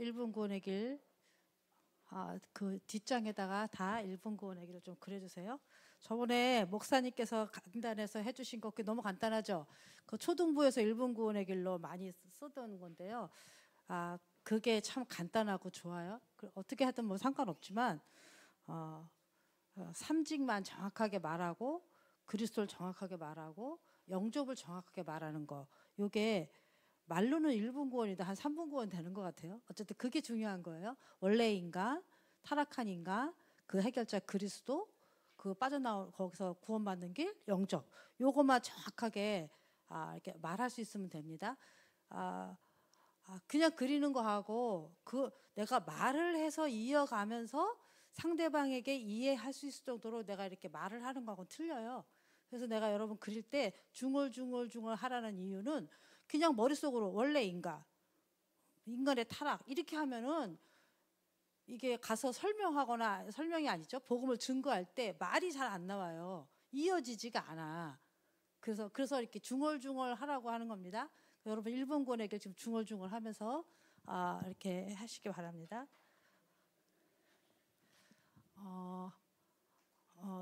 1분 구원의 길, 그 뒷장에다가 다 1분 구원의 길을 좀 그려주세요. 저번에 목사님께서 강단에서 해주신 거 너무 간단하죠. 그 초등부에서 1분 구원의 길로 많이 쓰던 건데요. 그게 참 간단하고 좋아요. 어떻게 하든 뭐 상관없지만 삼직만 정확하게 말하고 그리스도를 정확하게 말하고 영접을 정확하게 말하는 거. 요게 말로는 1분 구원이다 한 3분 구원 되는 것 같아요. 어쨌든 그게 중요한 거예요. 원래 인간, 타락한 인간, 그 해결자 그리스도, 그 빠져나올 거기서 구원받는 길, 영접. 요거만 정확하게 이렇게 말할 수 있으면 됩니다. 그냥 그리는 거 하고 내가 말을 해서 이어가면서 상대방에게 이해할 수 있을 정도로 내가 이렇게 말을 하는 거하고는 틀려요. 그래서 내가 여러분 그릴 때 중얼중얼 하라는 이유는 그냥 머릿속으로 원래 인간의 타락 이렇게 하면은 이게 가서 설명이 아니죠. 복음을 증거할 때 말이 잘 안 나와요. 이어지지가 않아. 그래서 이렇게 중얼중얼 하라고 하는 겁니다. 여러분 1분 구원에게 지금 중얼중얼 하면서 이렇게 하시기 바랍니다.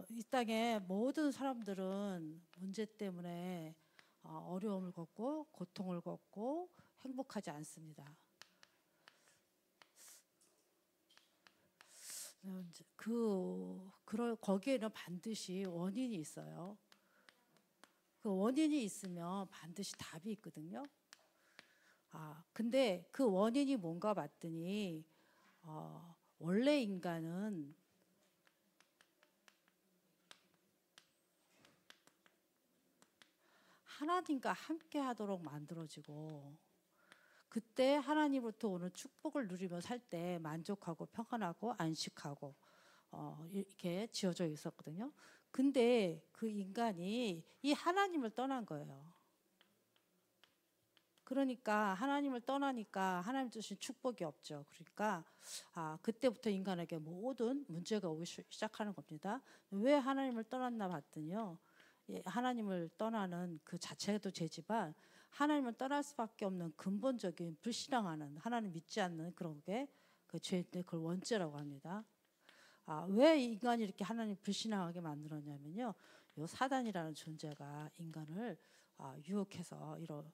이 땅에 모든 사람들은 문제 때문에 어려움을 겪고 고통을 겪고 행복하지 않습니다. 거기에는 반드시 원인이 있어요. 그 원인이 있으면 반드시 답이 있거든요. 근데 그 원인이 뭔가 봤더니 원래 인간은 하나님과 함께 하도록 만들어지고 그때 하나님으로부터 오는 축복을 누리며 살 때 만족하고 평안하고 안식하고 이렇게 지어져 있었거든요. 근데 그 인간이 이 하나님을 떠난 거예요. 그러니까 하나님을 떠나니까 하나님 주신 축복이 없죠. 그러니까 그때부터 인간에게 모든 문제가 오기 시작하는 겁니다. 왜 하나님을 떠났나 봤더니요. 하나님을 떠나는 그 자체도 죄지만 하나님을 떠날 수밖에 없는 근본적인 불신앙하는 하나님 믿지 않는 그런 게 그 죄인데 그걸 원죄라고 합니다. 왜 인간이 이렇게 하나님 불신앙하게 만들었냐면요. 요 사단이라는 존재가 인간을 유혹해서 이런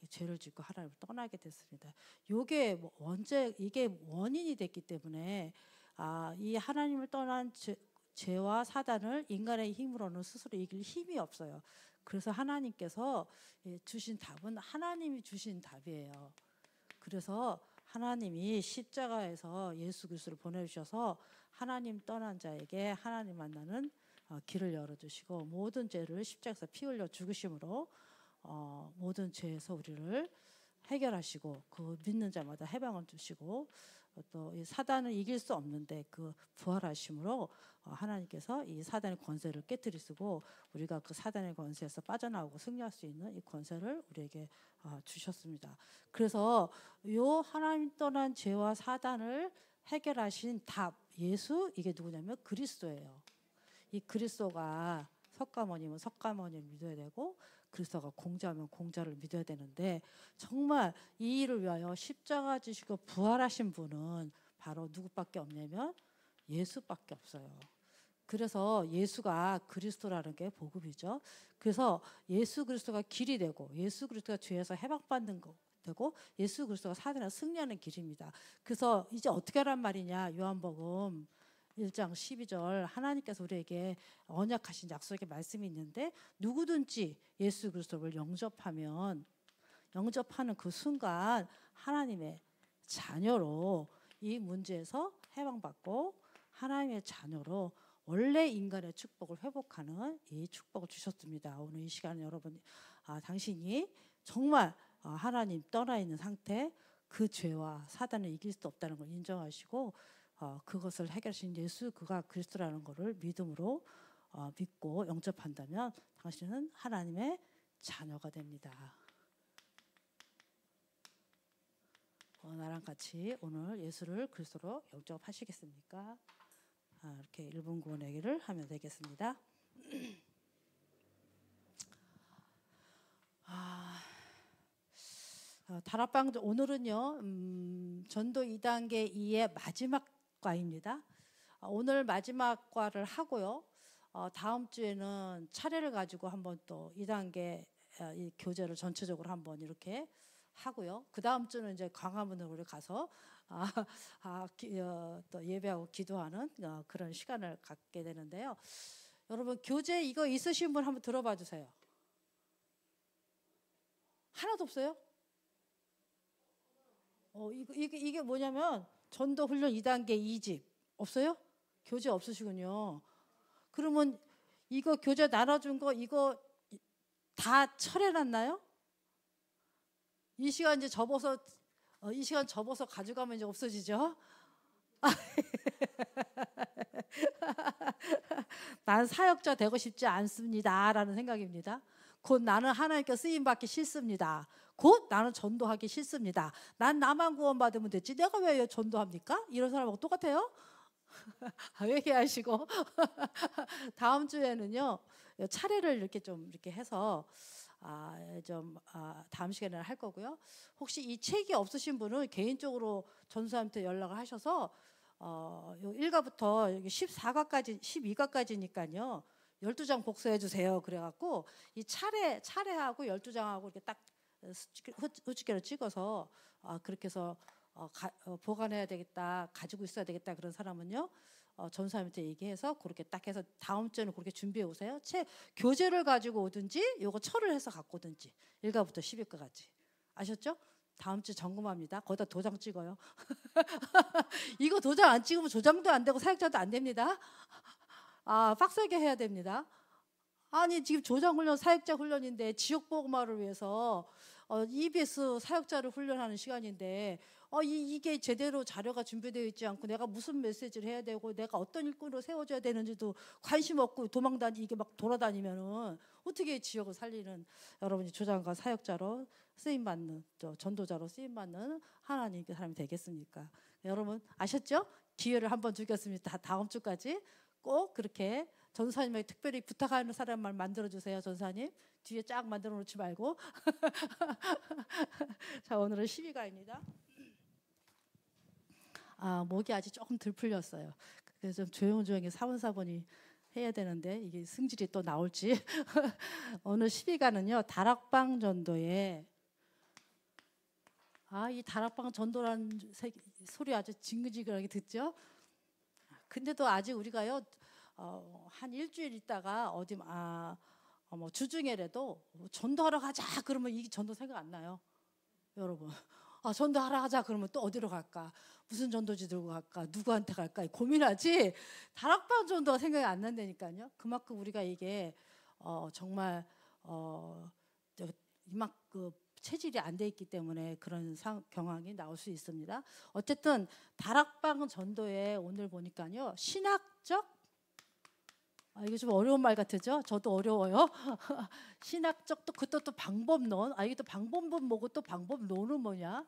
죄를 짓고 하나님을 떠나게 됐습니다. 이게 원인이 됐기 때문에 이 하나님을 떠난 죄와 사단을 인간의 힘으로는 스스로 이길 힘이 없어요. 그래서 하나님께서 주신 답은 하나님이 주신 답이에요. 그래서 하나님이 십자가에서 예수 그리스도를 보내주셔서 하나님 떠난 자에게 하나님 만나는 길을 열어주시고 모든 죄를 십자가에서 피 흘려 죽으심으로 모든 죄에서 우리를 해결하시고 그 믿는 자마다 해방을 주시고 또 이 사단을 이길 수 없는데 그 부활하심으로 하나님께서 이 사단의 권세를 깨뜨리시고 우리가 그 사단의 권세에서 빠져나오고 승리할 수 있는 이 권세를 우리에게 주셨습니다. 그래서 요 하나님 떠난 죄와 사단을 해결하신 답 예수 이게 누구냐면 그리스도예요. 이 그리스도가 석가모니면 석가모니를 믿어야 되고 그리스도가 공자면 공자를 믿어야 되는데 정말 이 일을 위하여 십자가 지시고 부활하신 분은 바로 누구밖에 없냐면 예수밖에 없어요. 그래서 예수가 그리스도라는 게 복음이죠. 그래서 예수 그리스도가 길이 되고 예수 그리스도가 죄에서 해방받는 거 되고 예수 그리스도가 사단을 승리하는 길입니다. 그래서 이제 어떻게 하란 말이냐 요한복음 1장 12절 하나님께서 우리에게 언약하신 약속의 말씀이 있는데 누구든지 예수 그리스도를 영접하는 그 순간 하나님의 자녀로 이 문제에서 해방받고 하나님의 자녀로 원래 인간의 축복을 회복하는 이 축복을 주셨습니다. 오늘 이 시간에 여러분 당신이 정말 하나님 떠나 있는 상태 그 죄와 사단을 이길 수 없다는 걸 인정하시고 그것을 해결하신 예수 그가 그리스도라는 것을 믿음으로 믿고 영접한다면 당신은 하나님의 자녀가 됩니다. 나랑 같이 오늘 예수를 그리스도로 영접하시겠습니까? 이렇게 1분 구원 얘기를 하면 되겠습니다. 다락방 오늘은요 전도 2단계 2의 마지막 과입니다. 오늘 마지막 과를 하고요. 다음 주에는 차례를 가지고 한번 또 2단계 이 교재를 전체적으로 한번 이렇게 하고요. 그 다음 주는 이제 광화문으로 가서 또 예배하고 기도하는 그런 시간을 갖게 되는데요. 여러분 교재 이거 있으신 분 한번 들어봐 주세요. 하나도 없어요? 이게 뭐냐면 전도훈련 2단계 2집 없어요? 교재 없으시군요. 그러면 이거 교재 나눠준 거 이거 다 철해놨나요? 이 시간 이제 접어서 이 시간 접어서 가져가면 이제 없어지죠? 난 사역자 되고 싶지 않습니다라는 생각입니다. 곧 나는 하나님께 쓰임받기 싫습니다. 곧 나는 전도하기 싫습니다. 난 나만 구원받으면 됐지 내가 왜 전도합니까? 이런 사람하고 똑같아요? 회개하시고 다음 주에는요 차례를 이렇게 좀 이렇게 해서 다음 시간에 할 거고요. 혹시 이 책이 없으신 분은 개인적으로 전수한테 연락을 하셔서 1가부터 14가까지 12가까지니까요. 12장 복사해 주세요. 그래갖고 이 차례하고 12장하고 이렇게 딱 후치기로 찍어서 그렇게 해서 보관해야 되겠다, 가지고 있어야 되겠다 그런 사람은요. 전사님한테 얘기해서 그렇게 딱 해서 다음 주에는 그렇게 준비해 오세요. 책 교재를 가지고 오든지 요거 철을 해서 갖고 오든지 1가부터 10일까지 아셨죠? 다음 주 점검합니다. 거기다 도장 찍어요. 이거 도장 안 찍으면 조장도 안 되고 사역자도 안 됩니다. 빡세게 해야 됩니다. 아니 지금 조장훈련 사역자 훈련인데 지역복음화를 위해서 EBS 사역자를 훈련하는 시간인데 이게 제대로 자료가 준비되어 있지 않고 내가 무슨 메시지를 해야 되고 내가 어떤 일꾼으로 세워줘야 되는지도 관심 없고 이게 막 돌아다니면은 어떻게 지역을 살리는 여러분이 조장과 사역자로 쓰임받는 또 전도자로 쓰임받는 하나님의 사람이 되겠습니까? 여러분 아셨죠? 기회를 한번 주겠습니다. 다음 주까지 꼭 그렇게 전사님에게 특별히 부탁하는 사람만 만들어주세요. 전사님 뒤에 쫙 만들어 놓지 말고 자 오늘은 12가입니다. 목이 아직 조금 덜 풀렸어요. 그래서 좀 조용조용히 사분사분히 해야 되는데 이게 승질이 또 나올지 오늘 12가는요 다락방 전도에 이 다락방 전도라는 소리 아주 징글징글하게 듣죠? 근데도 아직 우리가요 한 일주일 있다가 어디 뭐 주중에라도 전도하러 가자 그러면 이 전도 생각 안 나요. 여러분 전도하러 가자 그러면 또 어디로 갈까? 무슨 전도지 들고 갈까? 누구한테 갈까? 고민하지 다락방 전도가 생각이 안 난다니까요. 그만큼 우리가 이게 정말 이만큼 체질이 안 돼 있기 때문에 그런 경황이 나올 수 있습니다. 어쨌든 다락방 전도에 오늘 보니까요 신학적 이게 좀 어려운 말 같으죠? 저도 어려워요. 신학적 또 그것도 또 방법론. 이게 또 방법론 뭐고 또 방법론은 뭐냐?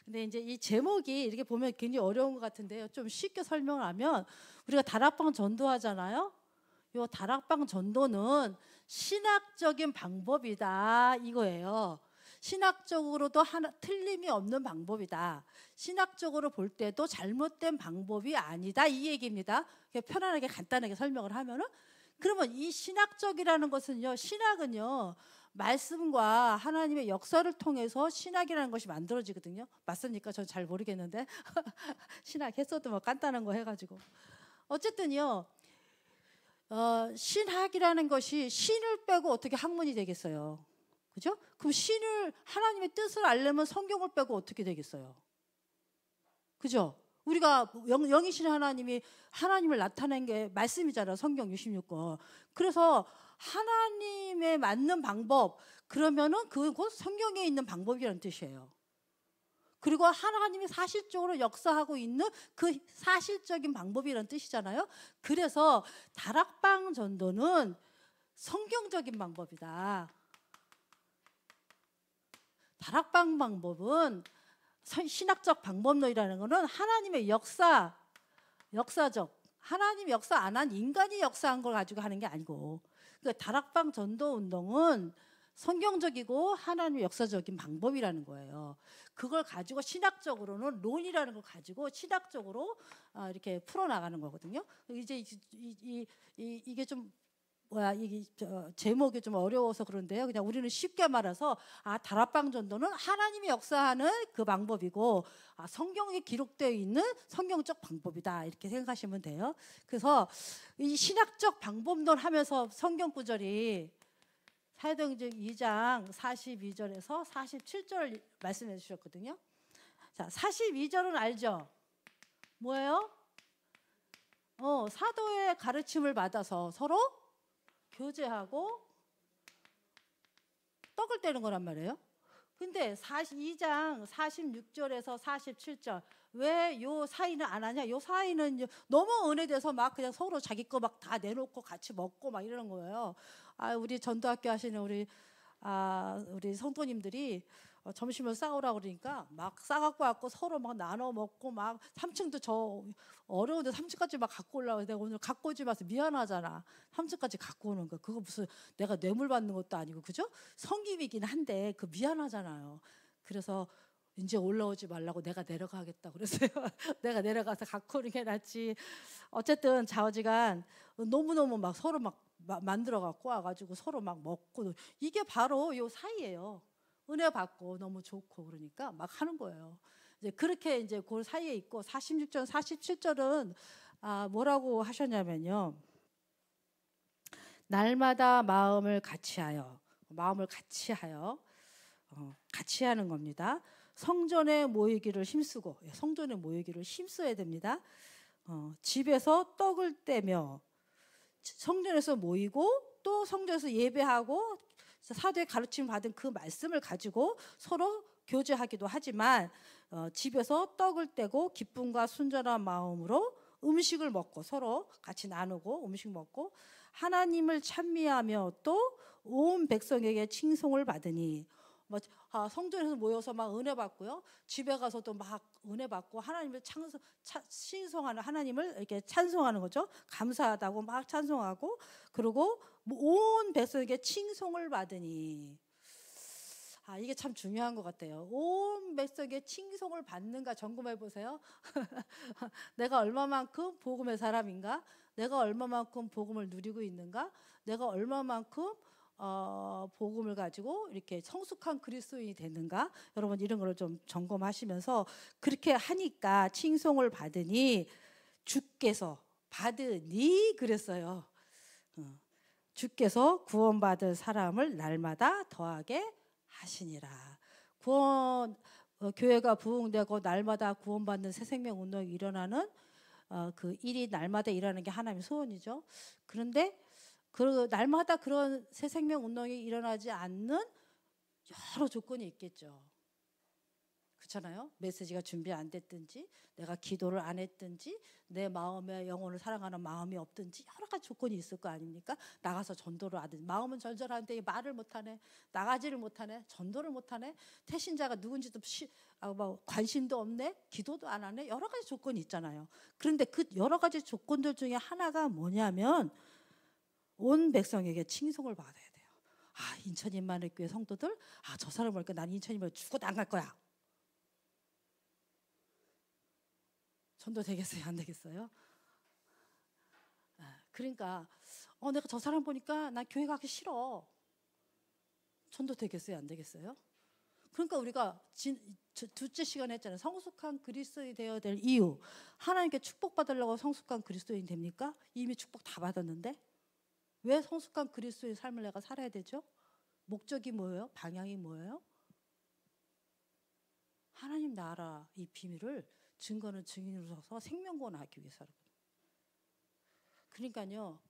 근데 이제 이 제목이 이렇게 보면 굉장히 어려운 것 같은데요. 좀 쉽게 설명을 하면 우리가 다락방 전도하잖아요. 이 다락방 전도는 신학적인 방법이다 이거예요. 신학적으로도 틀림이 없는 방법이다. 신학적으로 볼 때도 잘못된 방법이 아니다 이 얘기입니다. 편안하게 간단하게 설명을 하면은 그러면 이 신학적이라는 것은요. 신학은요. 말씀과 하나님의 역사를 통해서 신학이라는 것이 만들어지거든요. 맞습니까? 전 잘 모르겠는데 신학 했어도 뭐 간단한 거 해가지고 어쨌든요. 신학이라는 것이 신을 빼고 어떻게 학문이 되겠어요? 그죠? 그럼 하나님의 뜻을 알려면 성경을 빼고 어떻게 되겠어요? 그죠? 우리가 영이신 하나님을 나타낸 게 말씀이잖아요. 성경 66권. 그래서 하나님의 맞는 방법 그러면은 그곧 성경에 있는 방법이라는 뜻이에요. 그리고 하나님이 사실적으로 역사하고 있는 그 사실적인 방법이라는 뜻이잖아요. 그래서 다락방 전도는 성경적인 방법이다. 다락방 방법은 신학적 방법론이라는 것은 하나님의 역사적 하나님 역사 안 한 인간이 역사한 걸 가지고 하는 게 아니고 그러니까 다락방 전도 운동은 성경적이고 하나님 역사적인 방법이라는 거예요. 그걸 가지고 신학적으로는 론이라는 걸 가지고 신학적으로 이렇게 풀어나가는 거거든요. 이제 이게 좀 이게 제목이 좀 어려워서 그런데요. 그냥 우리는 쉽게 말해서 다락방 전도는 하나님이 역사하는 그 방법이고 성경에 기록되어 있는 성경적 방법이다 이렇게 생각하시면 돼요. 그래서 이 신학적 방법론 하면서 성경 구절이 사도행전 2장 42절에서 47절 말씀해 주셨거든요. 자, 42절은 알죠? 뭐예요? 사도의 가르침을 받아서 서로 교제하고 떡을 떼는 거란 말이에요. 근데 2장 46절에서 47절 왜 요 사이는 안 하냐? 요 사이는 너무 은혜돼서 막 그냥 서로 자기 거 막 다 내놓고 같이 먹고 막 이러는 거예요. 우리 전도학교 하시는 우리 성도님들이 점심을 싸우라고 그러니까 막 싸갖고 왔고 서로 막 나눠 먹고 막 3층도 저 어려운데 3층까지 막 갖고 올라와서 내가 오늘 갖고 오지 마서 미안하잖아. 3층까지 갖고 오는 거 그거 무슨 내가 뇌물 받는 것도 아니고 그죠? 성김이긴 한데 그 미안하잖아요. 그래서 이제 올라오지 말라고 내가 내려가겠다 그랬어요. 내가 내려가서 갖고 오는 게 낫지. 어쨌든 좌우지간 너무너무 막 서로 막 만들어 갖고 와가지고 서로 막 먹고 이게 바로 요 사이예요. 은혜 받고 너무 좋고 그러니까 막 하는 거예요. 이제 그렇게 이제 그 사이에 있고 46절, 47절은 뭐라고 하셨냐면요. 날마다 마음을 같이 하여 같이 하는 겁니다. 성전에 모이기를 힘쓰고 성전에 모이기를 힘써야 됩니다. 집에서 떡을 떼며 성전에서 모이고 또 성전에서 예배하고 사도의 가르침 받은 그 말씀을 가지고 서로 교제하기도 하지만 집에서 떡을 떼고 기쁨과 순전한 마음으로 음식을 먹고 서로 같이 나누고 음식 먹고 하나님을 찬미하며 또 온 백성에게 칭송을 받으니 성전에서 모여서 막 은혜 받고요. 집에 가서도 막 은혜 받고 하나님을 신성하는 하나님을 이렇게 찬송하는 거죠. 감사하다고 막 찬송하고 그리고 온 백성에게 칭송을 받으니 이게 참 중요한 것 같아요. 온 백성에게 칭송을 받는가 점검해 보세요. 내가 얼마만큼 복음의 사람인가? 내가 얼마만큼 복음을 누리고 있는가? 내가 얼마만큼 복음을 가지고 이렇게 성숙한 그리스도인이 되는가? 여러분 이런 걸 좀 점검하시면서 그렇게 하니까 칭송을 받으니 주께서 받으니 그랬어요. 주께서 구원받을 사람을 날마다 더하게 하시니라. 교회가 부흥되고 날마다 구원받는 새 생명 운동이 일어나는 그 일이 날마다 일어나는 게 하나님의 소원이죠. 그런데 그 날마다 그런 새 생명 운동이 일어나지 않는 여러 조건이 있겠죠. 그렇잖아요. 메시지가 준비 안 됐든지 내가 기도를 안 했든지 내 마음에 영혼을 사랑하는 마음이 없든지 여러 가지 조건이 있을 거 아닙니까? 나가서 전도를 하든지 마음은 절절한데 말을 못하네. 나가지를 못하네. 전도를 못하네. 태신자가 누군지도 관심도 없네. 기도도 안 하네. 여러 가지 조건이 있잖아요. 그런데 그 여러 가지 조건들 중에 하나가 뭐냐면 온 백성에게 칭송을 받아야 돼요. 인천 임마누엘교회 성도들 저 사람 보니까 난 인천 임마누엘 죽어도 안 갈 거야. 전도 되겠어요? 안 되겠어요? 그러니까 내가 저 사람 보니까 난 교회 가기 싫어. 전도 되겠어요? 안 되겠어요? 그러니까 우리가 둘째 시간에 했잖아요. 성숙한 그리스도인이 되어야 될 이유. 하나님께 축복받으려고 성숙한 그리스도인 됩니까? 이미 축복 다 받았는데 왜 성숙한 그리스도의 삶을 내가 살아야 되죠? 목적이 뭐예요? 방향이 뭐예요? 하나님 나라 이 비밀을 증거는 증인으로서 생명권하기 위해서라고요. 그러니까요.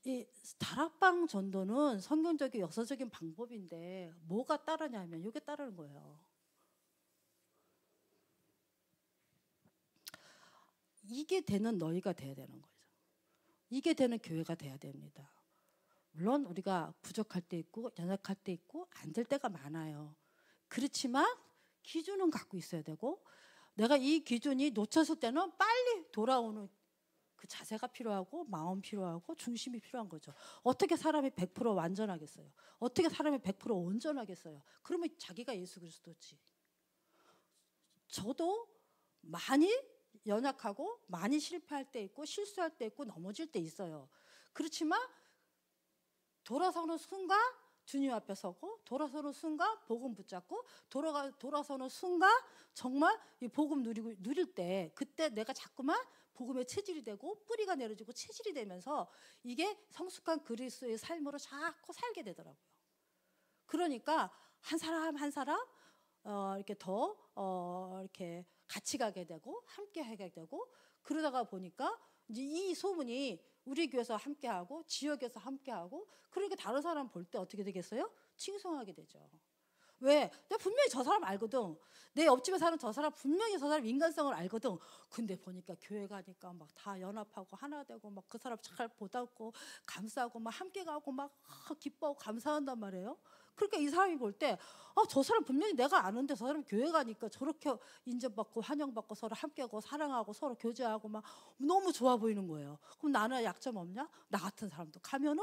이 다락방 전도는 성경적인 역사적인 방법인데 뭐가 따르냐면 이게 따르는 거예요. 이게 되는 너희가 돼야 되는 거죠. 이게 되는 교회가 돼야 됩니다. 물론 우리가 부족할 때 있고 연약할 때 있고 안 될 때가 많아요. 그렇지만 기준은 갖고 있어야 되고 내가 이 기준이 놓쳤을 때는 빨리 돌아오는 그 자세가 필요하고 마음 필요하고 중심이 필요한 거죠. 어떻게 사람이 100% 완전하겠어요? 어떻게 사람이 100% 온전하겠어요? 그러면 자기가 예수 그리스도지. 저도 많이 연약하고 많이 실패할 때 있고 실수할 때 있고 넘어질 때 있어요. 그렇지만 돌아서는 순간 주님 앞에 서고 돌아서는 순간 복음 붙잡고 돌아서는 순간 정말 이 복음 누릴 때 그때 내가 자꾸만 복음의 체질이 되고 뿌리가 내려지고 체질이 되면서 이게 성숙한 그리스도의 삶으로 자꾸 살게 되더라고요. 그러니까 한 사람 한 사람 이렇게 더 이렇게 같이 가게 되고 함께 하게 되고 그러다가 보니까 이제 이 소문이 우리 교회에서 함께하고 지역에서 함께하고 그러니까 다른 사람 볼 때 어떻게 되겠어요? 칭송하게 되죠. 왜? 내가 분명히 저 사람 알거든. 내 옆집에 사는 저 사람 분명히 저 사람 인간성을 알거든. 근데 보니까 교회 가니까 막 다 연합하고 하나 되고 막 그 사람 잘 보답고 감싸고 막 함께 가고 막 기뻐하고 감사한단 말이에요. 그러니까 이 사람이 볼 때 저 사람 분명히 내가 아는데 저 사람 교회 가니까 저렇게 인정받고 환영받고 서로 함께하고 사랑하고 서로 교제하고 막 너무 좋아 보이는 거예요. 그럼 나는 약점 없냐? 나 같은 사람도 가면은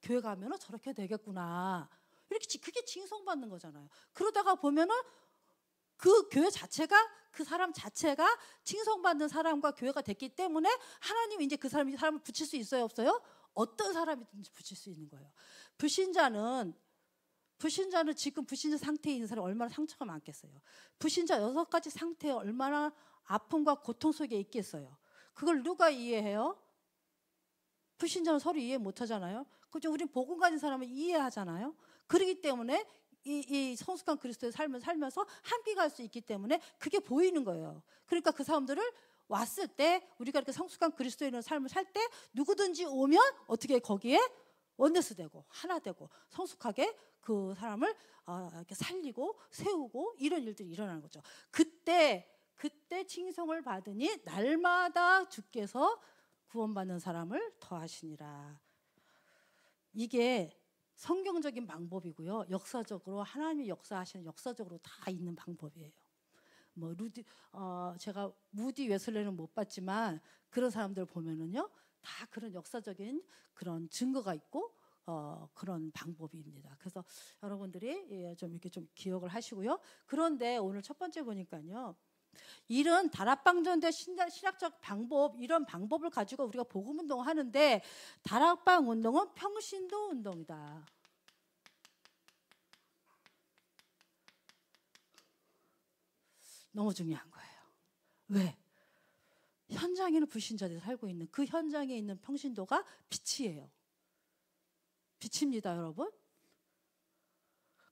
교회 가면은 저렇게 되겠구나. 이렇게 그게 칭송받는 거잖아요. 그러다가 보면은 그 교회 자체가 그 사람 자체가 칭송받는 사람과 교회가 됐기 때문에 하나님이 이제 그 사람을 붙일 수 있어요, 없어요? 어떤 사람이든지 붙일 수 있는 거예요. 불신자는 지금 불신자 상태에 있는 사람 얼마나 상처가 많겠어요. 불신자 6가지 상태에 얼마나 아픔과 고통 속에 있겠어요. 그걸 누가 이해해요? 불신자는 서로 이해 못하잖아요. 그죠? 우린 복음 가진 사람은 이해하잖아요. 그렇기 때문에 이 성숙한 그리스도의 삶을 살면서 함께 갈 수 있기 때문에 그게 보이는 거예요. 그러니까 그 사람들을 왔을 때 우리가 이렇게 성숙한 그리스도인의 삶을 살 때 누구든지 오면 어떻게 거기에 원네스 되고 하나 되고 성숙하게 그 사람을 이렇게 살리고 세우고 이런 일들이 일어나는 거죠. 그때 칭송을 받으니 날마다 주께서 구원받는 사람을 더하시니라. 이게 성경적인 방법이고요. 역사적으로 하나님이 역사하시는 역사적으로 다 있는 방법이에요. 뭐 제가 무디 웨슬레는 못 봤지만 그런 사람들 보면은요 다 그런 역사적인 그런 증거가 있고 그런 방법입니다. 그래서 여러분들이 좀 이렇게 좀 기억을 하시고요. 그런데 오늘 첫 번째 보니까요. 이런 다락방전대 신학적 방법 이런 방법을 가지고 우리가 복음 운동을 하는데 다락방 운동은 평신도 운동이다. 너무 중요한 거예요. 왜? 현장에는 불신자들이 살고 있는 그 현장에 있는 평신도가 빛이에요. 빛입니다, 여러분.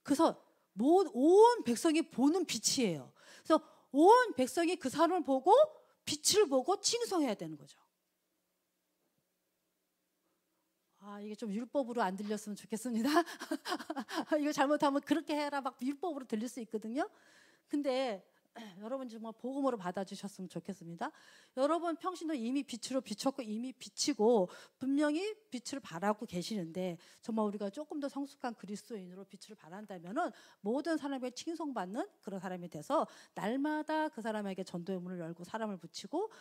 그래서 온 백성이 보는 빛이에요. 그래서 온 백성이 그 사람을 보고 빛을 보고 칭송해야 되는 거죠. 이게 좀 율법으로 안 들렸으면 좋겠습니다. 이거 잘못하면 그렇게 해라 막 율법으로 들릴 수 있거든요. 근데 여러분 정말 복음으로 받아주셨으면 좋겠습니다. 여러분 평신도 이미 빛으로 비췄고 이미 비치고 분명히 빛을 발하고 계시는데 정말 우리가 조금 더 성숙한 그리스도인으로 빛을 발한다면은 모든 사람에게 칭송받는 그런 사람이 돼서 날마다 그 사람에게 전도의 문을 열고 사람을 붙이고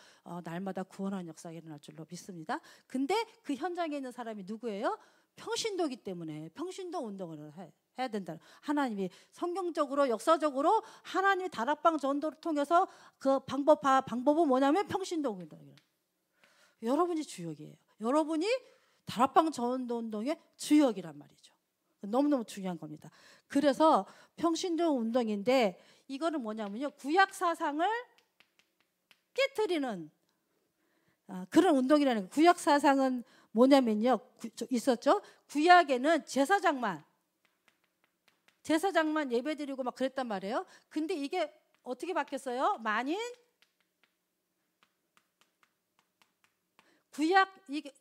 날마다 구원하는 역사가 일어날 줄로 믿습니다. 근데 그 현장에 있는 사람이 누구예요? 평신도이기 때문에 평신도 운동을 해야 된다. 하나님이 성경적으로 역사적으로 하나님이 다락방 전도를 통해서 그 방법은 뭐냐면 평신도 운동이에요. 여러분이 주역이에요. 여러분이 다락방 전도 운동의 주역이란 말이죠. 너무너무 중요한 겁니다. 그래서 평신도 운동인데 이거는 뭐냐면요. 구약 사상을 깨트리는 그런 운동이라는 거예요. 구약 사상은 뭐냐면요. 있었죠. 구약에는 제사장만 예배드리고 막 그랬단 말이에요. 근데 이게 어떻게 바뀌었어요? 만인 구약 이게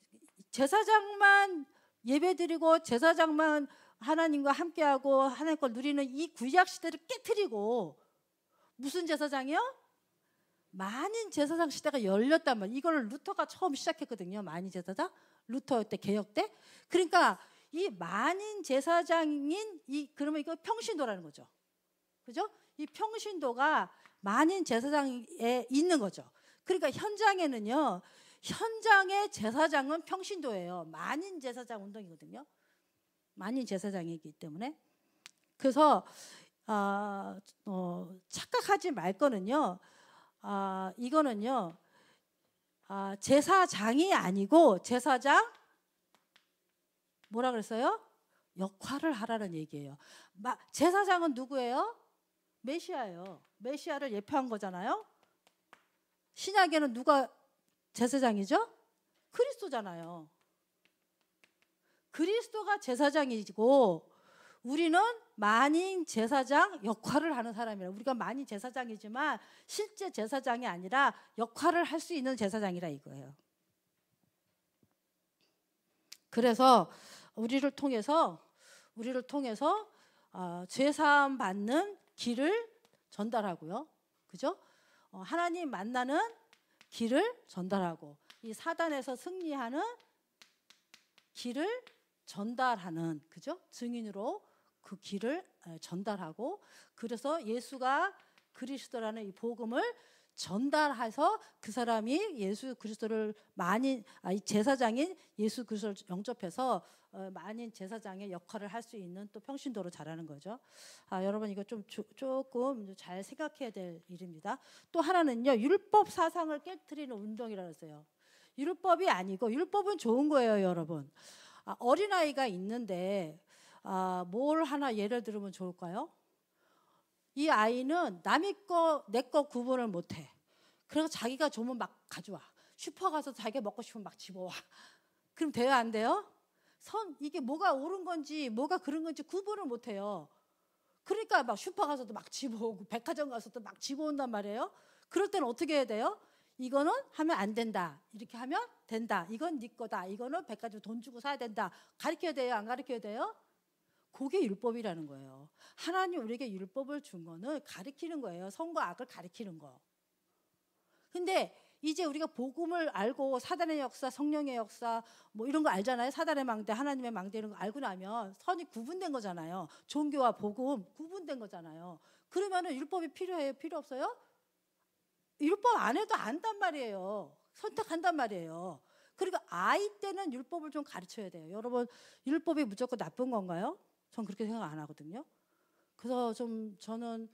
제사장만 예배드리고 제사장만 하나님과 함께하고 하나님 걸 누리는 이 구약 시대를 깨트리고 무슨 제사장이요? 만인 제사장 시대가 열렸단 말이에요. 이걸 루터가 처음 시작했거든요. 만인 제사장 루터 때 개혁 때. 그러니까 이 만인 제사장인 그러면 이거 평신도라는 거죠. 그죠? 이 평신도가 만인 제사장에 있는 거죠. 그러니까 현장에는요. 현장의 제사장은 평신도예요. 만인 제사장 운동이거든요. 만인 제사장이기 때문에. 그래서 착각하지 말 거는요. 이거는요. 제사장이 아니고 제사장 뭐라 그랬어요? 역할을 하라는 얘기예요. 제사장은 누구예요? 메시아예요. 메시아를 예표한 거잖아요. 신약에는 누가 제사장이죠? 그리스도잖아요. 그리스도가 제사장이고 우리는 만인 제사장 역할을 하는 사람이라. 우리가 만인 제사장이지만 실제 제사장이 아니라 역할을 할 수 있는 제사장이라 이거예요. 그래서 우리를 통해서 죄사함 받는 길을 전달하고요. 그죠? 하나님 만나는 길을 전달하고 이 사단에서 승리하는 길을 전달하는, 그죠? 증인으로 그 길을 전달하고, 그래서 예수가 그리스도라는 이 복음을 전달해서 그 사람이 예수 그리스도를 제사장인 예수 그리스도를 영접해서 만인 제사장의 역할을 할 수 있는 또 평신도로 자라는 거죠. 여러분 이거 좀 조금 잘 생각해야 될 일입니다. 또 하나는요, 율법 사상을 깨트리는 운동이라고 했어요. 율법이 아니고, 율법은 좋은 거예요, 여러분. 어린아이가 있는데 뭘 하나 예를 들으면 좋을까요? 이 아이는 남의 거, 내 거 구분을 못해. 그래서 자기가 좋으면 막 가져와. 슈퍼 가서 자기가 먹고 싶으면 막 집어와. 그럼 돼요, 안 돼요? 이게 뭐가 옳은 건지 뭐가 그런 건지 구분을 못해요. 그러니까 막 슈퍼 가서도 막 집어오고 백화점 가서도 막 집어온단 말이에요. 그럴 때는 어떻게 해야 돼요? 이거는 하면 안 된다. 이렇게 하면 된다. 이건 네 거다. 이거는 백화점 돈 주고 사야 된다. 가르쳐야 돼요? 안 가르쳐야 돼요? 그게 율법이라는 거예요. 하나님 우리에게 율법을 준 거는 가르치는 거예요. 선과 악을 가르치는 거. 근데 이제 우리가 복음을 알고 사단의 역사, 성령의 역사 뭐 이런 거 알잖아요. 사단의 망대, 하나님의 망대 이런 거 알고 나면 선이 구분된 거잖아요. 종교와 복음 구분된 거잖아요. 그러면은 율법이 필요해요? 필요 없어요? 율법 안 해도 안단 말이에요. 선택한단 말이에요. 그러니까 아이 때는 율법을 좀 가르쳐야 돼요. 여러분, 율법이 무조건 나쁜 건가요? 전 그렇게 생각 안 하거든요. 그래서 저는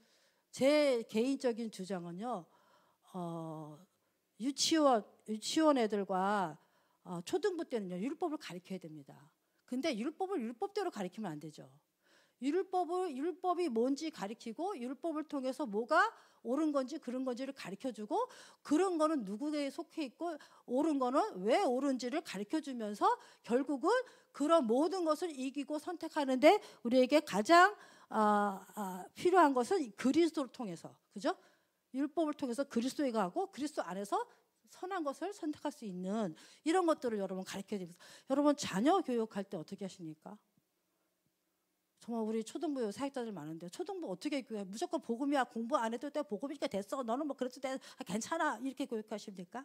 제 개인적인 주장은요, 유치원 애들과 초등부 때는요, 율법을 가르쳐야 됩니다. 근데 율법을 율법대로 가르치면 안 되죠. 율법이 뭔지 가르치고, 율법을 통해서 뭐가 옳은 건지 그런 건지를 가르쳐주고, 그런 거는 누구에 속해 있고 옳은 거는 왜 옳은지를 가르쳐주면서 결국은 그런 모든 것을 이기고 선택하는데 우리에게 가장 필요한 것은 그리스도를 통해서, 그죠? 율법을 통해서 그리스도에 가고 그리스도 안에서 선한 것을 선택할 수 있는 이런 것들을 여러분 가르쳐야 됩니다. 여러분 자녀 교육할 때 어떻게 하십니까? 정말 우리 초등부 사역자들 많은데 초등부 어떻게 교육해? 무조건 복음이야. 공부 안 해도 돼. 복음이니까 됐어. 너는 뭐 그래도 돼. 괜찮아. 이렇게 교육하십니까?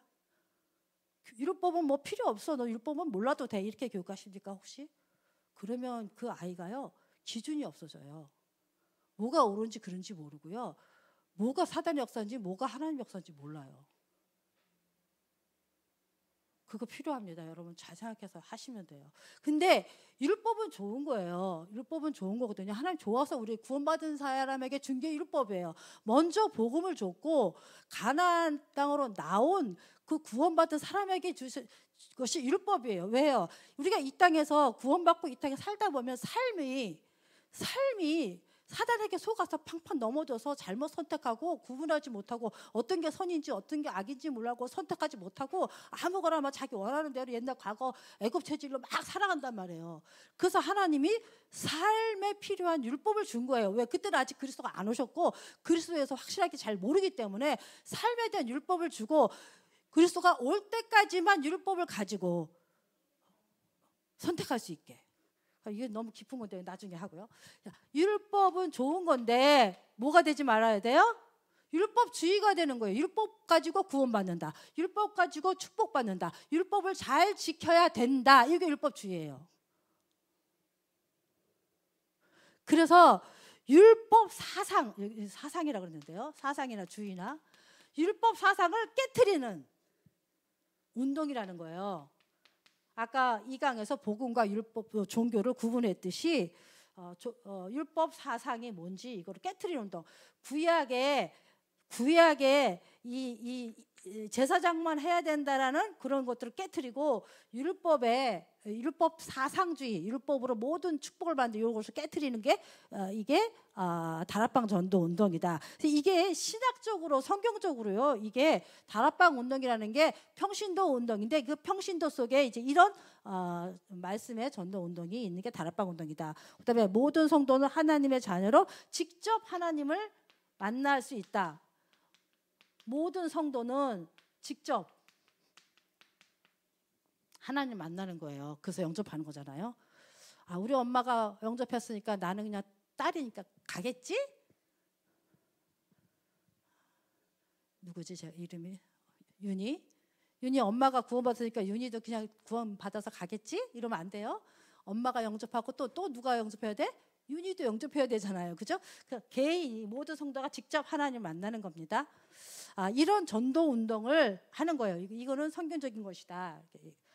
율법은 뭐 필요 없어. 너 율법은 몰라도 돼. 이렇게 교육하십니까 혹시? 그러면 그 아이가요, 기준이 없어져요. 뭐가 옳은지 그른지 모르고요. 뭐가 사단의 역사인지 뭐가 하나님의 역사인지 몰라요. 그거 필요합니다. 여러분 잘 생각해서 하시면 돼요. 근데 율법은 좋은 거예요. 율법은 좋은 거거든요. 하나님 좋아서 우리 구원받은 사람에게 준 게 율법이에요. 먼저 복음을 줬고 가나안 땅으로 나온 그 구원받은 사람에게 주신 것이 율법이에요. 왜요? 우리가 이 땅에서 구원받고 이 땅에 살다 보면 삶이 사단에게 속아서 팡팡 넘어져서 잘못 선택하고 구분하지 못하고 어떤 게 선인지 어떤 게 악인지 몰라고 선택하지 못하고 아무거나 막 자기 원하는 대로 옛날 과거 애굽 체질로 막 살아간단 말이에요. 그래서 하나님이 삶에 필요한 율법을 준 거예요. 왜? 그때는 아직 그리스도가 안 오셨고 그리스도에서 확실하게 잘 모르기 때문에 삶에 대한 율법을 주고 그리스도가 올 때까지만 율법을 가지고 선택할 수 있게. 이게 너무 깊은 건데 나중에 하고요. 율법은 좋은 건데 뭐가 되지 말아야 돼요? 율법주의가 되는 거예요. 율법 가지고 구원받는다. 율법 가지고 축복받는다. 율법을 잘 지켜야 된다. 이게 율법주의예요. 그래서 율법 사상이라고 그러는데요. 사상이나 주의나 율법 사상을 깨트리는 운동이라는 거예요. 아까 2강에서 복음과 율법, 종교를 구분했듯이 율법 사상이 뭔지 이거를 깨트리는 운동. 구약에 이 제사장만 해야 된다라는 그런 것들을 깨트리고 율법 사상주의, 율법으로 모든 축복을 받는 이것을 깨트리는 게 이게 다락방 전도 운동이다. 이게 신학적으로 성경적으로요. 이게 다락방 운동이라는 게 평신도 운동인데 그 평신도 속에 이제 이런 말씀의 전도 운동이 있는 게 다락방 운동이다. 그다음에 모든 성도는 하나님의 자녀로 직접 하나님을 만날 수 있다. 모든 성도는 직접 하나님 만나는 거예요. 그래서 영접하는 거잖아요. 우리 엄마가 영접했으니까 나는 그냥 딸이니까 가겠지? 누구지? 제 이름이 윤이 엄마가 구원받았으니까 윤이도 그냥 구원받아서 가겠지? 이러면 안 돼요. 엄마가 영접하고 또 누가 영접해야 돼? 윤희도 영접해야 되잖아요. 그죠? 개인이 모든 성도가 직접 하나님을 만나는 겁니다. 이런 전도 운동을 하는 거예요. 이거는 성경적인 것이다.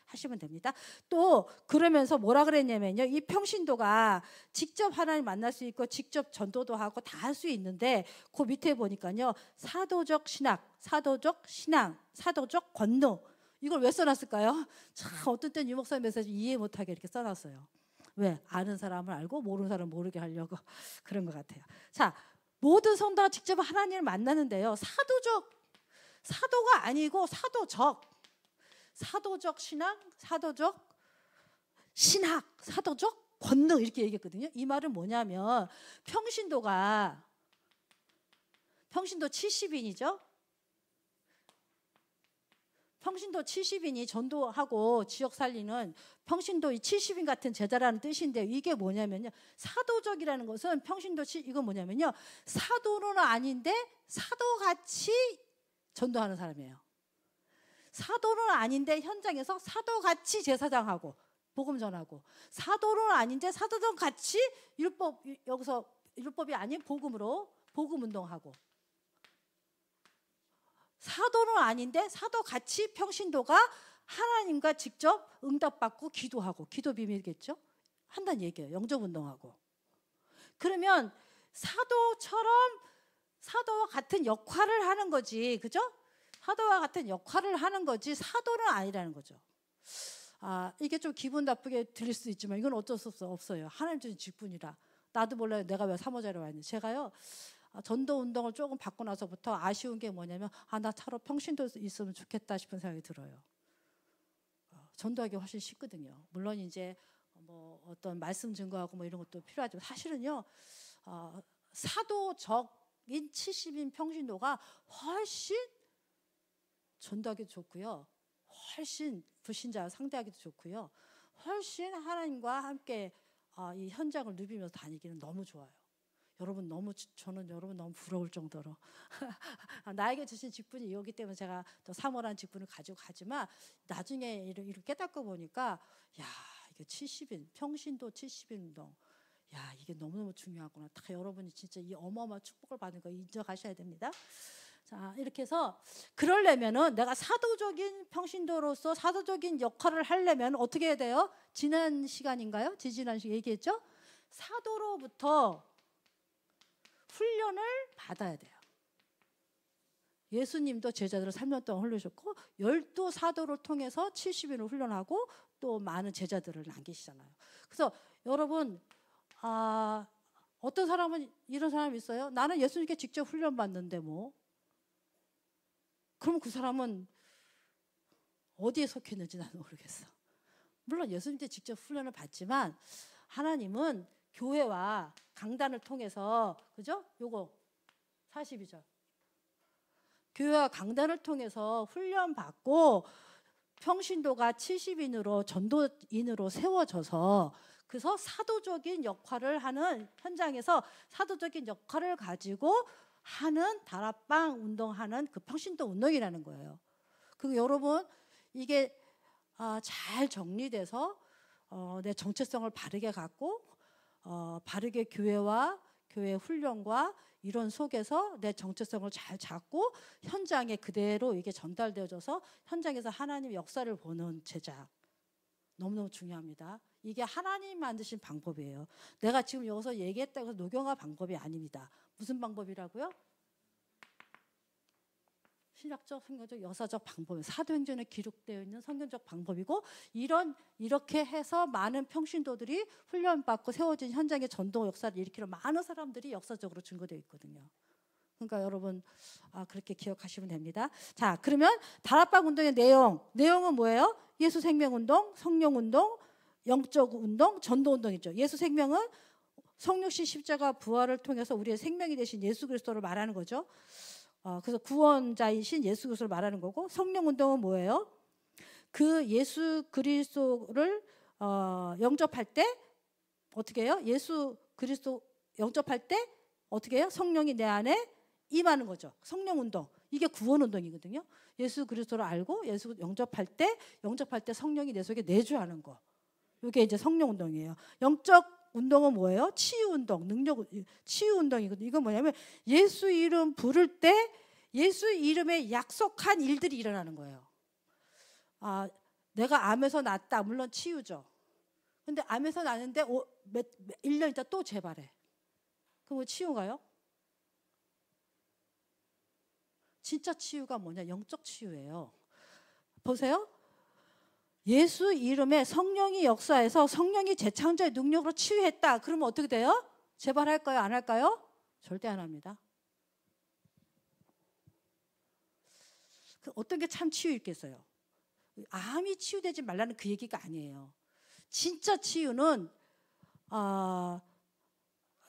하시면 됩니다. 또 그러면서 뭐라 그랬냐면요. 이 평신도가 직접 하나님 만날 수 있고 직접 전도도 하고 다 할 수 있는데 그 밑에 보니까요. 사도적 신앙, 사도적 권능. 이걸 왜 써놨을까요? 참 어떤 때는 유목사 메시지 이해 못하게 이렇게 써놨어요. 왜? 아는 사람을 알고 모르는 사람을 모르게 하려고 그런 것 같아요. 자, 모든 성도가 직접 하나님을 만나는데요. 사도가 아니고 사도적 신앙, 사도적 신학, 사도적 권능 이렇게 얘기했거든요. 이 말은 뭐냐면 평신도 70인이죠. 평신도 70인이 전도하고 지역 살리는 평신도 70인 같은 제자라는 뜻인데 이게 뭐냐면요. 사도적이라는 것은 이건 뭐냐면요. 사도는 아닌데 사도같이 전도하는 사람이에요. 사도는 아닌데 현장에서 사도같이 제사장하고 복음 전하고 사도는 아닌데 사도랑 같이 여기서 율법이 아닌 복음으로 복음 운동하고 사도는 아닌데 사도같이 평신도가 하나님과 직접 응답받고 기도하고 기도 비밀이겠죠? 한다는 얘기예요. 영접운동하고. 그러면 사도와 같은 역할을 하는 거지. 그죠? 사도와 같은 역할을 하는 거지 사도는 아니라는 거죠. 이게 좀 기분 나쁘게 들릴 수도 있지만 이건 어쩔 수 없어요. 하나님 주신 직분이라. 나도 몰라요. 내가 왜 사모자로 와 있는지. 제가요. 전도 운동을 조금 받고 나서부터 아쉬운 게 뭐냐면 나 차로 평신도 있으면 좋겠다 싶은 생각이 들어요. 전도하기 훨씬 쉽거든요. 물론 이제 뭐 어떤 말씀 증거하고 뭐 이런 것도 필요하지만 사실은요. 사도적인 70인 평신도가 훨씬 전도하기도 좋고요. 훨씬 불신자 상대하기도 좋고요. 훨씬 하나님과 함께 이 현장을 누비면서 다니기는 너무 좋아요. 저는 여러분 너무 부러울 정도로 나에게 주신 직분이 이거기 때문에 제가 더 사모라는 직분을 가지고 가지만 나중에 이렇게 깨닫고 보니까 이게 70인 평신도 70인 운동 이게 너무너무 중요하구나. 다 여러분이 진짜 이 어마어마한 축복을 받는 거 인정하셔야 됩니다. 자, 이렇게 해서 그러려면은 내가 사도적인 평신도로서 사도적인 역할을 하려면 어떻게 해야 돼요? 지난 시간인가요? 지지난 시간 얘기했죠? 사도로부터 훈련을 받아야 돼요. 예수님도 제자들을 3년 동안 훈련하셨고 12사도를 통해서 70인을 훈련하고 또 많은 제자들을 남기시잖아요. 그래서 여러분 어떤 사람은 이런 사람이 있어요. 나는 예수님께 직접 훈련받는데 뭐. 그럼 그 사람은 어디에 속했는지 나는 모르겠어. 물론 예수님께 직접 훈련을 받지만 하나님은 교회와 강단을 통해서 그죠? 요거 42절. 교회와 강단을 통해서 훈련받고 평신도가 70인으로 전도인으로 세워져서 그래서 사도적인 역할을 하는 현장에서 사도적인 역할을 가지고 하는 다락방 운동하는 그 평신도 운동이라는 거예요. 그리고 여러분 이게 잘 정리돼서 내 정체성을 바르게 갖고 바르게 교회와 교회 훈련과 이런 속에서 내 정체성을 잘 잡고 현장에 그대로 이게 전달되어져서 현장에서 하나님의 역사를 보는 제자. 너무너무 중요합니다. 이게 하나님 만드신 방법이에요. 내가 지금 여기서 얘기했다고 해서 녹용화 방법이 아닙니다. 무슨 방법이라고요? 신약적, 성경적, 역사적 방법, 사도행전에 기록되어 있는 성경적 방법이고 이렇게 해서 많은 평신도들이 훈련받고 세워진 현장의 전도 역사를 일으키는 많은 사람들이 역사적으로 증거되어 있거든요. 그러니까 여러분 그렇게 기억하시면 됩니다. 자, 그러면 다락방 운동의 내용은 뭐예요? 예수 생명운동, 성령운동, 영적 운동, 전도운동이죠. 예수 생명은 성육신 십자가 부활을 통해서 우리의 생명이 되신 예수 그리스도를 말하는 거죠. 그래서 구원자이신 예수 그리스도를 말하는 거고, 성령운동은 뭐예요? 그 예수 그리스도를 영접할 때 어떻게 해요? 예수 그리스도 영접할 때 어떻게 해요? 성령이 내 안에 임하는 거죠. 성령운동. 이게 구원운동이거든요. 예수 그리스도를 알고 예수 영접할 때 성령이 내 속에 내주하는 거. 이게 이제 성령운동이에요. 영적 운동은 뭐예요? 치유운동, 치유운동이거든요. 이건 뭐냐면 예수 이름 부를 때 예수 이름에 약속한 일들이 일어나는 거예요. 내가 암에서 낫다. 물론 치유죠. 근데 암에서 나는데 1년 있다 또 재발해. 그럼 치유가요? 진짜 치유가 뭐냐? 영적 치유예요. 보세요. 예수 이름에 성령이 역사해서 성령이 재창조의 능력으로 치유했다. 그러면 어떻게 돼요? 재발할까요? 안 할까요? 절대 안 합니다. 어떤 게 참 치유있겠어요? 암이 치유되지 말라는 그 얘기가 아니에요. 진짜 치유는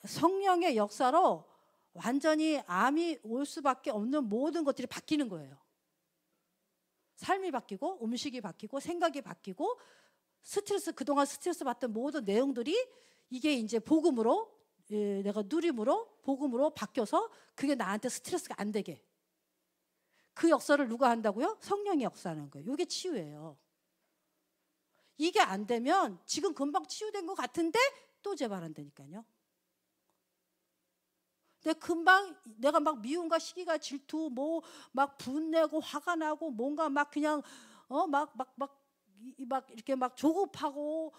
성령의 역사로 완전히 암이 올 수밖에 없는 모든 것들이 바뀌는 거예요. 삶이 바뀌고 음식이 바뀌고 생각이 바뀌고 그동안 스트레스 받던 모든 내용들이 이게 이제 복음으로 내가 누림으로 복음으로 바뀌어서 그게 나한테 스트레스가 안 되게, 그 역사를 누가 한다고요? 성령이 역사하는 거예요. 이게 치유예요. 이게 안 되면 지금 금방 치유된 것 같은데 또 재발한다니까요. 내가 막 미움과 시기가 질투, 막 분내고 화가 나고 뭔가 막 그냥 막 이렇게 막 조급하고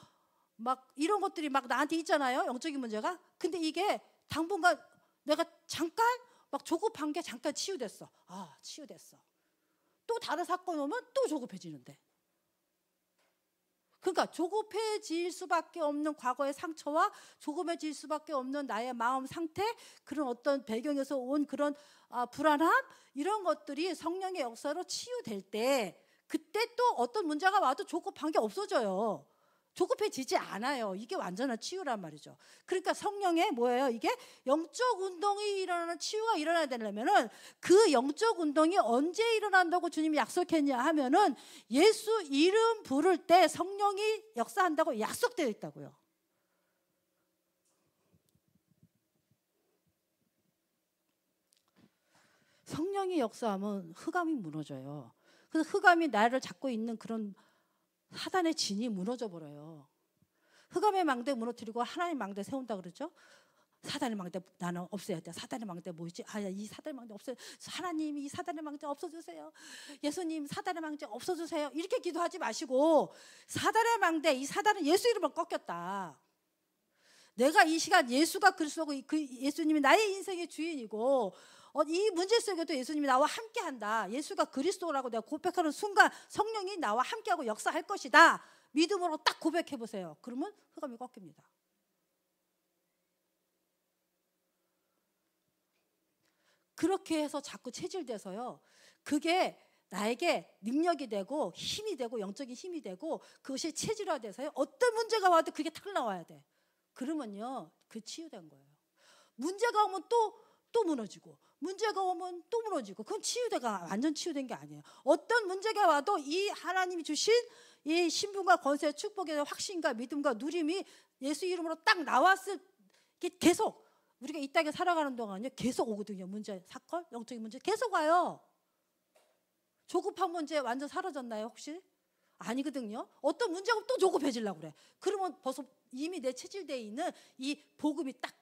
막 이런 것들이 막 나한테 있잖아요. 영적인 문제가. 근데 이게 당분간 내가 잠깐 막 조급한 게 잠깐 치유됐어. 치유됐어. 또 다른 사건 오면 또 조급해지는데. 그러니까 조급해질 수밖에 없는 과거의 상처와 조급해질 수밖에 없는 나의 마음 상태, 그런 어떤 배경에서 온 그런 불안함, 이런 것들이 성령의 역사로 치유될 때 그때 또 어떤 문제가 와도 조급한 게 없어져요. 조급해지지 않아요. 이게 완전한 치유란 말이죠. 그러니까 성령의 뭐예요? 이게 영적 운동이 일어나는 치유가 일어나야 되려면은 그 영적 운동이 언제 일어난다고 주님이 약속했냐 하면은 예수 이름 부를 때 성령이 역사한다고 약속되어 있다고요. 성령이 역사하면 흑암이 무너져요. 그래서 흑암이 나를 잡고 있는 그런 사단의 진이 무너져 버려요. 흑암의 망대 무너뜨리고 하나님의 망대 세운다 그러죠. 사단의 망대 나는 없애야 돼. 사단의 망대 뭐지? 이 사단의 망대 없애. 하나님 이 사단의 망대 없어주세요. 예수님 사단의 망대 없어주세요. 이렇게 기도하지 마시고 사단의 망대, 이 사단은 예수 이름으로 꺾였다. 내가 이 시간 예수가 그리스도고 그 예수님이 나의 인생의 주인이고 이 문제 속에도 예수님이 나와 함께한다. 예수가 그리스도라고 내가 고백하는 순간 성령이 나와 함께하고 역사할 것이다. 믿음으로 딱 고백해보세요. 그러면 흑암이 꺾입니다. 그렇게 해서 자꾸 체질돼서요. 그게 나에게 능력이 되고 힘이 되고 영적인 힘이 되고 그것이 체질화돼서요. 어떤 문제가 와도 그게 탁 나와야 돼. 그러면요. 그 치유된 거예요. 문제가 오면 또 무너지고 문제가 오면 또 무너지고 그건 치유대가 완전 치유된 게 아니에요. 어떤 문제가 와도 이 하나님이 주신 이 신분과 권세, 축복의 확신과 믿음과 누림이 예수 이름으로 딱 나왔을 게 계속 우리가 이 땅에 살아가는 동안요 계속 오거든요. 문제, 사건, 영적인 문제 계속 와요. 조급한 문제 완전 사라졌나요 혹시? 아니거든요. 어떤 문제가 또 조급해지려고 그래. 그러면 벌써 이미 내 체질되어 있는 이 복음이 딱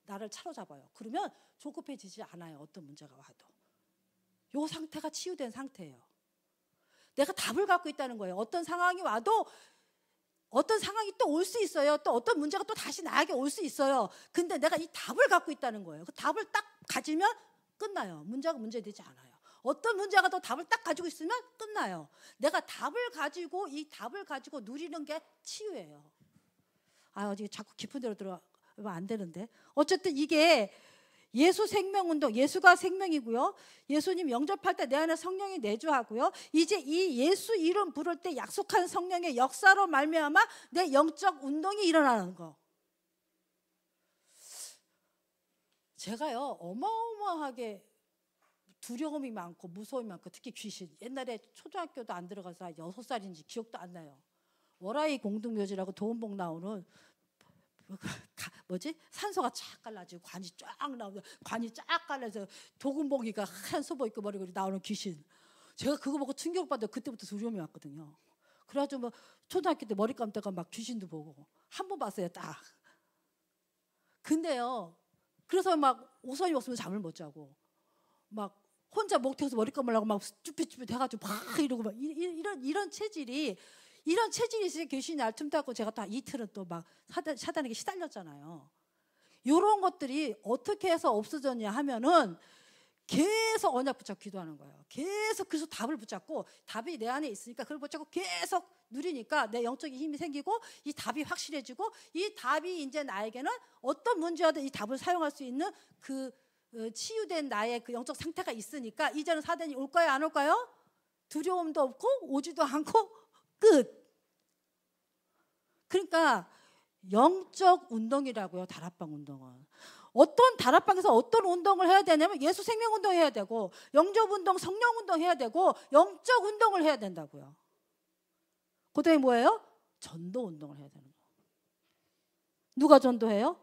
나를 차로잡아요. 그러면 조급해지지 않아요. 어떤 문제가 와도. 요 상태가 치유된 상태예요. 내가 답을 갖고 있다는 거예요. 어떤 상황이 와도 어떤 상황이 또 올 수 있어요. 또 어떤 문제가 또 다시 나에게 올 수 있어요. 근데 내가 이 답을 갖고 있다는 거예요. 그 답을 딱 가지면 끝나요. 문제가 문제되지 않아요. 어떤 문제가 더 답을 딱 가지고 있으면 끝나요. 내가 답을 가지고 이 답을 가지고 누리는 게 치유예요. 어디 자꾸 깊은 데로 들어가면 안 되는데. 어쨌든 이게 예수 생명운동, 예수가 생명이고요. 예수님 영접할 때 내 안에 성령이 내주하고요. 이제 이 예수 이름 부를 때 약속한 성령의 역사로 말미암아 내 영적 운동이 일어나는 거. 제가요 어마어마하게 두려움이 많고 무서움이 많고 특히 귀신. 옛날에 초등학교도 안 들어가서 6살인지 기억도 안 나요. 월화의 공동묘지라고 도움복 나오는 산소가 쫙 갈라지고 관이 쫙 나오고 관이 쫙 갈라서 도금봉이가 하얀 소복 입고 머리가 나오는 귀신. 제가 그거 보고 충격받아. 그때부터 두려움이 왔거든요. 그래가지고 뭐 초등학교 때 머리 감다가 막 귀신도 보고 한 번 봤어요 딱. 근데요 그래서 막 오선이 없으면 잠을 못 자고 막 혼자 목태워서 머리 감으려고 막 쭈삣쭈삣 해가지고 막 이러고 막 이런 체질이 있으니 귀신이 알틈타고 제가 또 이틀은 또 막 사단에게 시달렸잖아요. 이런 것들이 어떻게 해서 없어졌냐 하면은 계속 언약 붙잡고 기도하는 거예요. 계속 그래서 답을 붙잡고 답이 내 안에 있으니까 그걸 붙잡고 계속 누리니까 내 영적인 힘이 생기고 이 답이 확실해지고 이 답이 이제 나에게는 어떤 문제와도 이 답을 사용할 수 있는 그 치유된 나의 그 영적 상태가 있으니까 이제는 사단이 올까요 안 올까요? 두려움도 없고 오지도 않고 끝. 그러니까 영적 운동이라고요. 다락방 운동은. 어떤 다락방에서 어떤 운동을 해야 되냐면 예수 생명 운동 해야 되고 영접 운동, 성령 운동 해야 되고 영적 운동을 해야 된다고요. 그다음에 뭐예요? 전도 운동을 해야 되는 거예요. 누가 전도해요?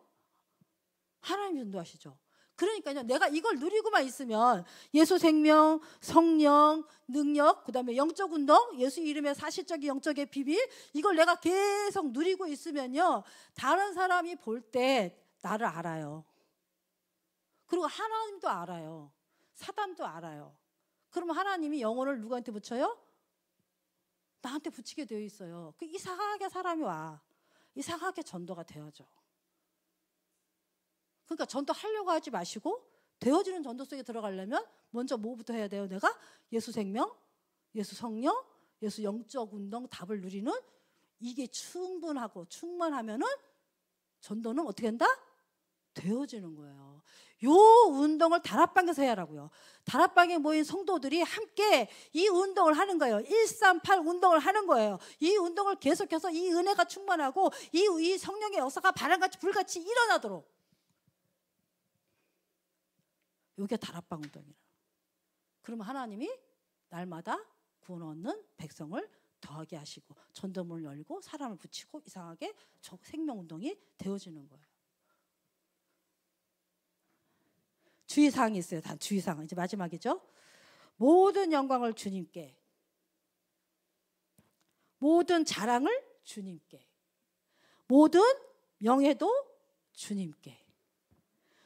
하나님이 전도하시죠. 그러니까요. 내가 이걸 누리고만 있으면 예수 생명, 성령, 능력, 그다음에 영적 운동, 예수 이름의 사실적인 영적의 비밀 이걸 내가 계속 누리고 있으면요. 다른 사람이 볼 때 나를 알아요. 그리고 하나님도 알아요. 사단도 알아요. 그러면 하나님이 영혼을 누구한테 붙여요? 나한테 붙이게 되어 있어요. 그 이상하게 사람이 와. 이상하게 전도가 되어져. 그러니까 전도하려고 하지 마시고 되어지는 전도 속에 들어가려면 먼저 뭐부터 해야 돼요? 내가 예수 생명, 예수 성령, 예수 영적 운동 답을 누리는 이게 충분하고 충만하면은 전도는 어떻게 한다? 되어지는 거예요. 요 운동을 다락방에서 해야 하라고요. 다락방에 모인 성도들이 함께 이 운동을 하는 거예요. 138 운동을 하는 거예요. 이 운동을 계속해서 이 은혜가 충만하고 이 성령의 역사가 바람같이 불같이 일어나도록. 이게 다락방 운동이에요. 그러면 하나님이 날마다 구원 얻는 백성을 더하게 하시고 전도문을 열고 사람을 붙이고 이상하게 생명 운동이 되어지는 거예요. 주의사항이 있어요. 단 주의사항. 이제 마지막이죠. 모든 영광을 주님께, 모든 자랑을 주님께, 모든 명예도 주님께,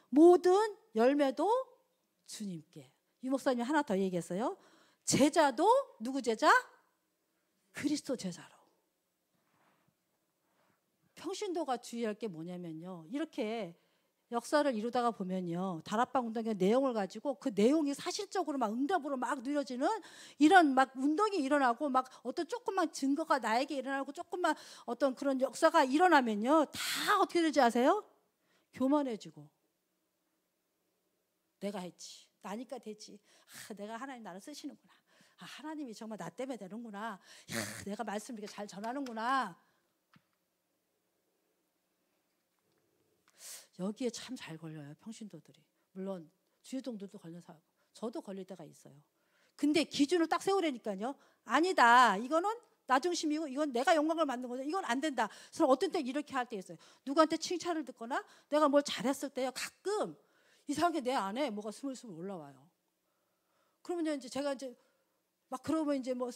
모든 열매도 주님께. 이 목사님이 하나 더 얘기했어요. 제자도 누구 제자? 그리스도 제자로. 평신도가 주의할 게 뭐냐면요. 이렇게 역사를 이루다가 보면요. 다락방 운동의 내용을 가지고 그 내용이 사실적으로 막 응답으로 막 누려지는 이런 막 운동이 일어나고 막 어떤 조금만 증거가 나에게 일어나고 조금만 어떤 그런 역사가 일어나면요. 다 어떻게 되지 아세요? 교만해지고. 내가 했지. 나니까 되지. 내가 하나님 나를 쓰시는구나. 하나님이 정말 나 때문에 되는구나. 내가 말씀 이렇게 잘 전하는구나. 여기에 참 잘 걸려요. 평신도들이. 물론 주유동들도 걸려서 저도 걸릴 때가 있어요. 근데 기준을 딱 세우려니까요. 아니다. 이거는 나 중심이고 이건 내가 영광을 만든 거죠. 이건 안 된다. 그래서 어떤 때 이렇게 할 때 있어요. 누구한테 칭찬을 듣거나 내가 뭘 잘했을 때요. 가끔 이상하게 내 안에 뭐가 스물스물 올라와요. 그러면 이제 제가 이제 막 그러면 이제 뭐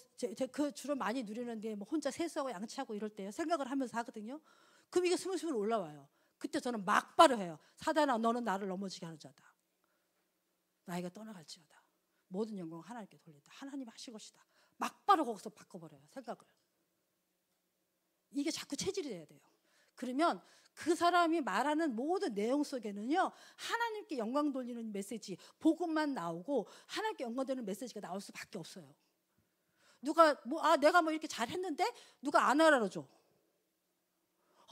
그 주로 많이 누리는데 뭐 혼자 세수하고 양치하고 이럴 때요. 생각을 하면서 하거든요. 그럼 이게 스물스물 올라와요. 그때 저는 막바로 해요. 사단아, 너는 나를 넘어지게 하는 자다. 나이가 떠나갈지어다. 모든 영광 하나님께 돌린다. 하나님 하실 것이다. 막바로 거기서 바꿔버려요, 생각을. 이게 자꾸 체질이 돼야 돼요. 그러면 그 사람이 말하는 모든 내용 속에는요, 하나님께 영광 돌리는 메시지, 복음만 나오고 하나님께 영광 돌리는 메시지가 나올 수밖에 없어요. 누가 내가 이렇게 잘했는데 누가 안 알아줘.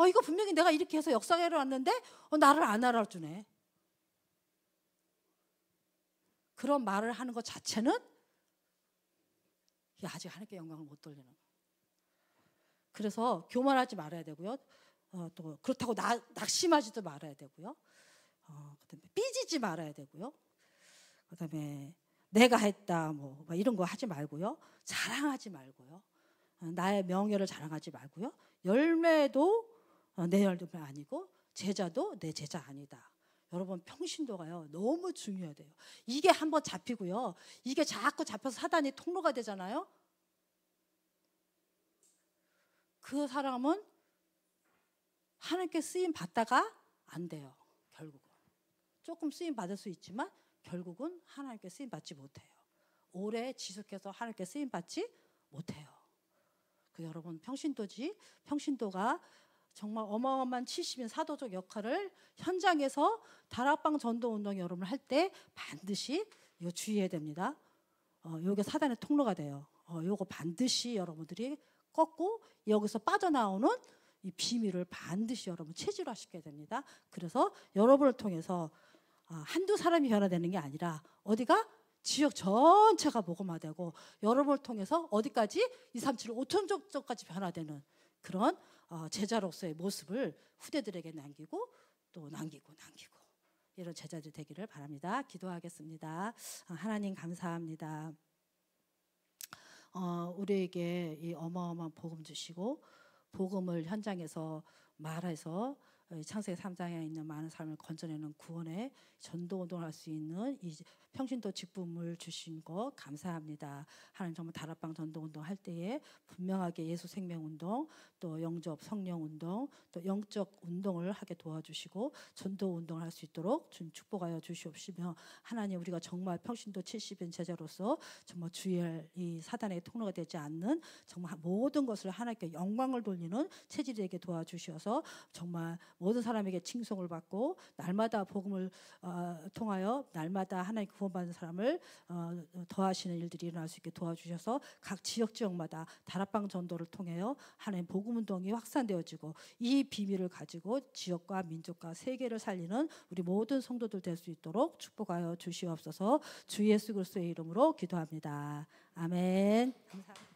이거 분명히 내가 이렇게 해서 역사에 왔는데 나를 안 알아주네. 그런 말을 하는 것 자체는 아직 하나님께 영광을 못 돌리는 거예요. 그래서 교만하지 말아야 되고요. 또 그렇다고 낙심하지도 말아야 되고요. 그다음에 삐지지 말아야 되고요. 그다음에 내가 했다 뭐 이런 거 하지 말고요. 자랑하지 말고요. 나의 명예를 자랑하지 말고요. 열매도 내 열매 아니고 제자도 내 제자 아니다. 여러분, 평신도가요 너무 중요해요. 이게 한번 잡히고요. 이게 자꾸 잡혀서 사단이 통로가 되잖아요. 그 사람은 하나님께 쓰임 받다가 안 돼요. 결국은 조금 쓰임 받을 수 있지만 결국은 하나님께 쓰임 받지 못해요. 오래 지속해서 하나님께 쓰임 받지 못해요. 그 여러분, 평신도가 정말 어마어마한 70인 사도적 역할을 현장에서 다락방 전도운동 여러분 할 때 반드시 이거 주의해야 됩니다. 요게 사단의 통로가 돼요. 요거 반드시 여러분들이 꺾고 여기서 빠져나오는 이 비밀을 반드시 여러분 체질화시켜야 됩니다. 그래서 여러분을 통해서 한두 사람이 변화되는 게 아니라 어디가 지역 전체가 복음화되고 여러분을 통해서 어디까지 2, 3, 7, 5천 족까지 변화되는 그런 제자로서의 모습을 후대들에게 남기고 이런 제자들 되기를 바랍니다. 기도하겠습니다. 하나님 감사합니다. 우리에게 이 어마어마한 복음 주시고 복음을 현장에서 말해서 창세기 3장에 있는 많은 사람을 건져내는 구원의 전도운동을 할 수 있는 이 평신도 직분을 주신 것 감사합니다. 하나님, 정말 다락방 전도운동 할 때에 분명하게 예수 생명운동, 또 영접 성령운동, 또 영적 운동을 하게 도와주시고 전도운동을 할 수 있도록 축복하여 주시옵시며, 하나님, 우리가 정말 평신도 70인 제자로서 정말 주의할 이 사단의 통로가 되지 않는 정말 모든 것을 하나님께 영광을 돌리는 체질에게 도와주셔서 정말 모든 사람에게 칭송을 받고 날마다 복음을 통하여 날마다 하나님 구원받는 사람을 더하시는 일들이 일어날 수 있게 도와주셔서 각 지역마다 다락방 전도를 통하여 하나님 복음운동이 확산되어지고 이 비밀을 가지고 지역과 민족과 세계를 살리는 우리 모든 성도들 될 수 있도록 축복하여 주시옵소서. 주 예수 그리스도의 이름으로 기도합니다. 아멘. 감사합니다.